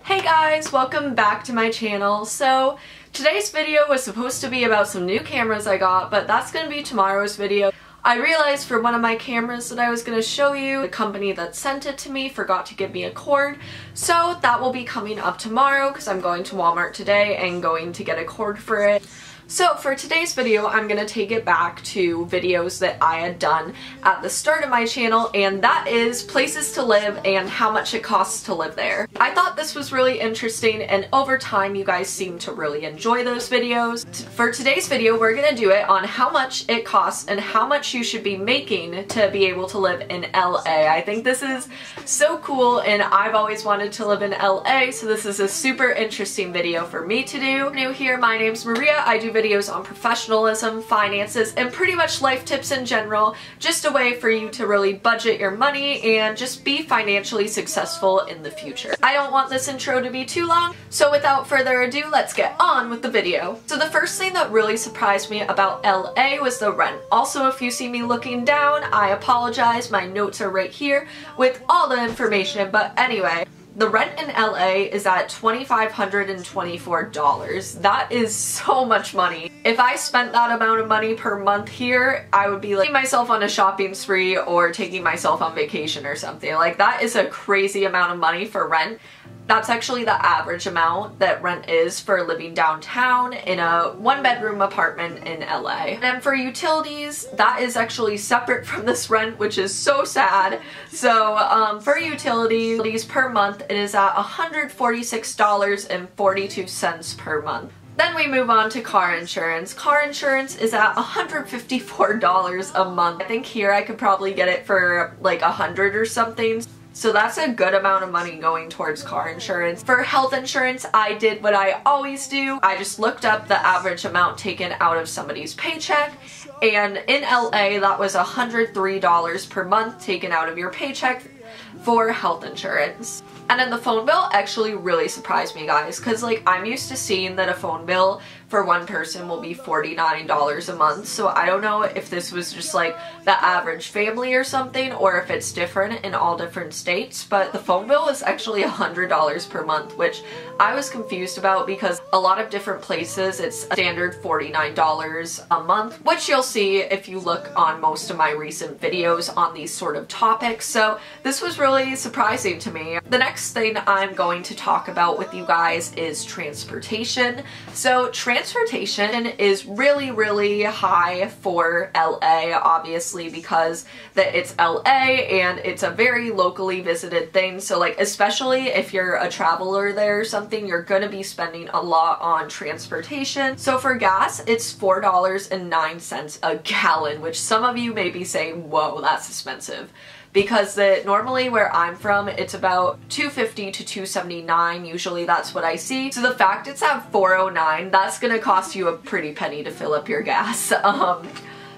Hey guys, welcome back to my channel. So today's video was supposed to be about some new cameras I got, but that's going to be tomorrow's video. I realized for one of my cameras that I was going to show you, the company that sent it to me forgot to give me a cord, so that will be coming up tomorrow because I'm going to Walmart today and going to get a cord for it. So for today's video, I'm going to take it back to videos that I had done at the start of my channel, and that is places to live and how much it costs to live there. I thought this was really interesting, and over time you guys seem to really enjoy those videos. For today's video, we're going to do it on how much it costs and how much you should be making to be able to live in LA. I think this is so cool, and I've always wanted to live in LA, so this is a super interesting video for me to do. New here, my name's Maria. I do videos on professionalism, finances, and pretty much life tips in general, just a way for you to really budget your money and just be financially successful in the future. I don't want this intro to be too long, so without further ado, let's get on with the video. So the first thing that really surprised me about LA was the rent. Also, if you see me looking down, I apologize, my notes are right here with all the information, but anyway. The rent in LA is at $2,524. That is so much money. If I spent that amount of money per month here, I would be like taking myself on a shopping spree or taking myself on vacation or something. Like, that is a crazy amount of money for rent. That's actually the average amount that rent is for living downtown in a one-bedroom apartment in LA. And then for utilities, that is actually separate from this rent, which is so sad. So for utilities per month, it is at $146.42 per month. Then we move on to car insurance. Car insurance is at $154 a month. I think here I could probably get it for like $100 or something. So that's a good amount of money going towards car insurance. For health insurance, I did what I always do. I just looked up the average amount taken out of somebody's paycheck, and in LA that was $103 per month taken out of your paycheck for health insurance. And then the phone bill actually really surprised me, guys, because like I'm used to seeing that a phone bill for one person will be $49 a month, so I don't know if this was just like the average family or something, or if it's different in all different states, but the phone bill is actually $100 per month, which I was confused about because a lot of different places it's a standard $49 a month, which you'll see if you look on most of my recent videos on these sort of topics, so this was really surprising to me. The next thing I'm going to talk about with you guys is transportation. So transportation is really high for LA, obviously, because it's LA and it's a very locally visited thing. So like, especially if you're a traveler there or something, you're gonna be spending a lot on transportation. So for gas, it's $4.09 a gallon, which some of you may be saying, whoa, that's expensive. Because normally where I'm from, it's about $2.50 to $2.79. Usually that's what I see. So the fact it's at $4.09, that's gonna cost you a pretty penny to fill up your gas.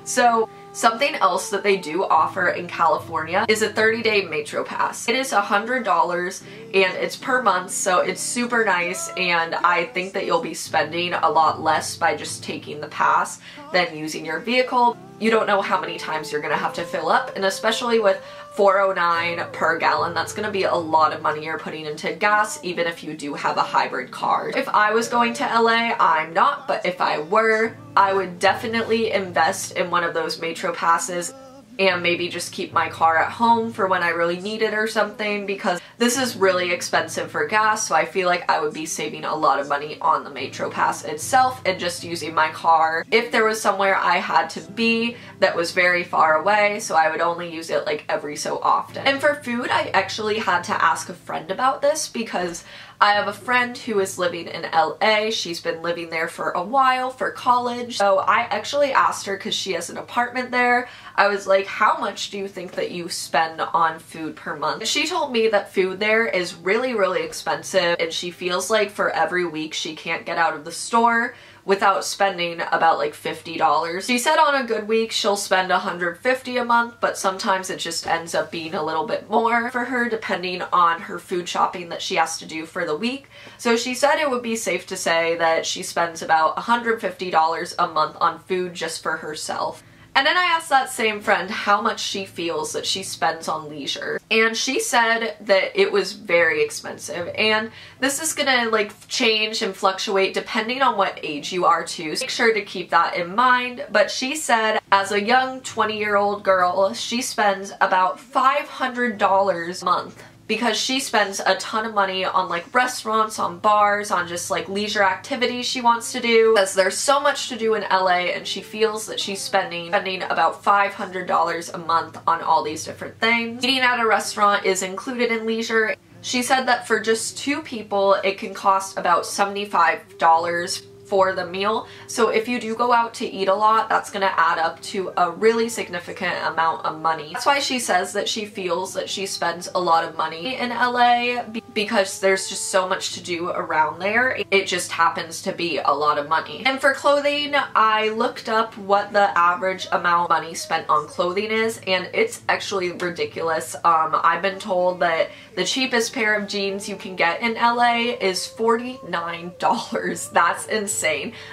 So something else that they do offer in California is a 30-day Metro Pass. It is $100 and it's per month, so it's super nice, and I think that you'll be spending a lot less by just taking the pass than using your vehicle. You don't know how many times you're gonna have to fill up, and especially with $4.09 per gallon, that's gonna be a lot of money you're putting into gas, even if you do have a hybrid car. If I was going to LA, I'm not, but if I were, I would definitely invest in one of those Metro passes and maybe just keep my car at home for when I really need it or something, because this is really expensive for gas, so I feel like I would be saving a lot of money on the Metro Pass itself and just using my car if there was somewhere I had to be that was very far away, so I would only use it like every so often. And for food, I actually had to ask a friend about this because I have a friend who is living in LA. She's been living there for a while for college. So I actually asked her, because she has an apartment there, I was like, how much do you think that you spend on food per month? She told me that food there is really expensive, and she feels like for every week she can't get out of the store without spending about like $50. She said on a good week she'll spend $150 a month, but sometimes it just ends up being a little bit more for her depending on her food shopping that she has to do for the week. So she said it would be safe to say that she spends about $150 a month on food just for herself. And then I asked that same friend how much she feels that she spends on leisure. And she said that it was very expensive. And this is gonna like change and fluctuate depending on what age you are too. So make sure to keep that in mind. But she said as a young 20-year-old girl, she spends about $500 a month, because she spends a ton of money on like restaurants, on bars, on just like leisure activities she wants to do. Because there's so much to do in LA and she feels that she's spending about $500 a month on all these different things. Eating at a restaurant is included in leisure. She said that for just 2 people, it can cost about $75 for the meal. So if you do go out to eat a lot, that's gonna add up to a really significant amount of money. That's why she says that she feels that she spends a lot of money in LA, because there's just so much to do around there. It just happens to be a lot of money. And for clothing, I looked up what the average amount of money spent on clothing is, and it's actually ridiculous. I've been told that the cheapest pair of jeans you can get in LA is $49. That's insane.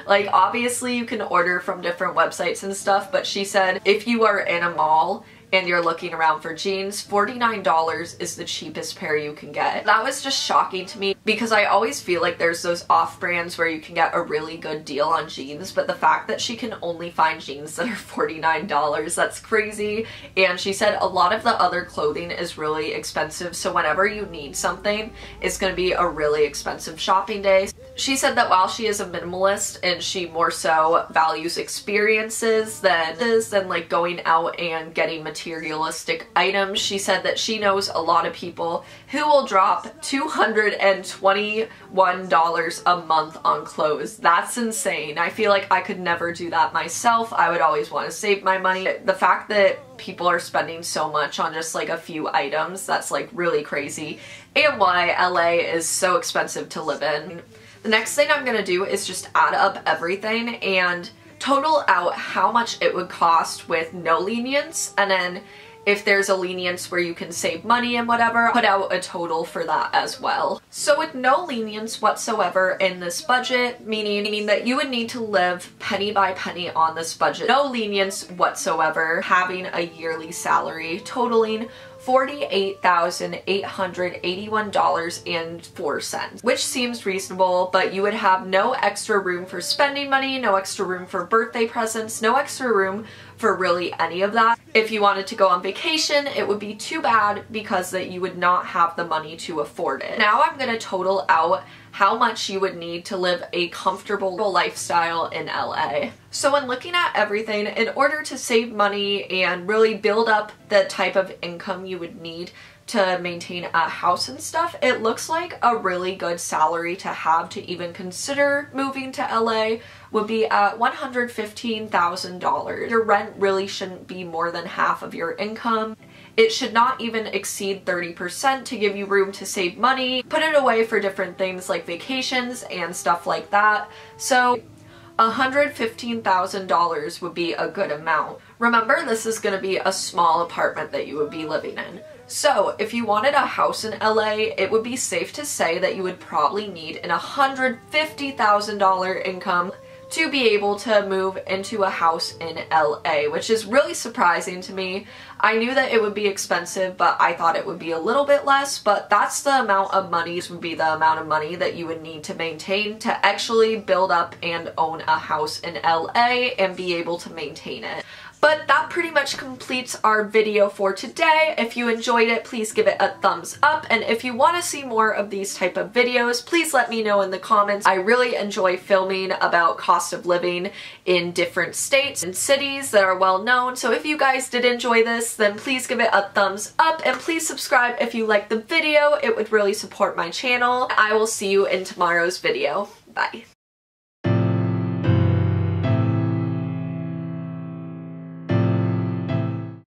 Like, obviously you can order from different websites and stuff, but she said if you are in a mall and you're looking around for jeans, $49 is the cheapest pair you can get. That was just shocking to me, because I always feel like there's those off brands where you can get a really good deal on jeans, but the fact that she can only find jeans that are $49, that's crazy. And she said a lot of the other clothing is really expensive, so whenever you need something, it's gonna be a really expensive shopping day. She said that while she is a minimalist and she more so values experiences than like going out and getting materialistic items, she said that she knows a lot of people who will drop $221 a month on clothes. That's insane. I feel like I could never do that myself. I would always want to save my money. The fact that people are spending so much on just like a few items, that's like really crazy, and why LA is so expensive to live in. The next thing I'm gonna do is just add up everything and total out how much it would cost with no lenience, and then if there's a lenience where you can save money and whatever, put out a total for that as well. So with no lenience whatsoever in this budget, meaning that you would need to live penny by penny on this budget, no lenience whatsoever, having a yearly salary totaling $48,881.04, which seems reasonable, but you would have no extra room for spending money, no extra room for birthday presents, no extra room for really any of that. If you wanted to go on vacation, it would be too bad because that you would not have the money to afford it. Now I'm gonna total out how much you would need to live a comfortable lifestyle in LA. So when looking at everything, in order to save money and really build up the type of income you would need to maintain a house and stuff, it looks like a really good salary to have to even consider moving to LA would be at $115,000. Your rent really shouldn't be more than half of your income. It should not even exceed 30% to give you room to save money, put it away for different things like vacations and stuff like that. So $115,000 would be a good amount. Remember, this is going to be a small apartment that you would be living in. So if you wanted a house in LA, it would be safe to say that you would probably need an $150,000 income to be able to move into a house in LA, which is really surprising to me. I knew that it would be expensive, but I thought it would be a little bit less, but that's the amount of money, would be the amount of money that you would need to maintain to actually build up and own a house in LA and be able to maintain it. But that pretty much completes our video for today. If you enjoyed it, please give it a thumbs up. And if you want to see more of these type of videos, please let me know in the comments. I really enjoy filming about cost of living in different states and cities that are well known. So if you guys did enjoy this, then please give it a thumbs up and please subscribe if you liked the video. It would really support my channel. I will see you in tomorrow's video. Bye.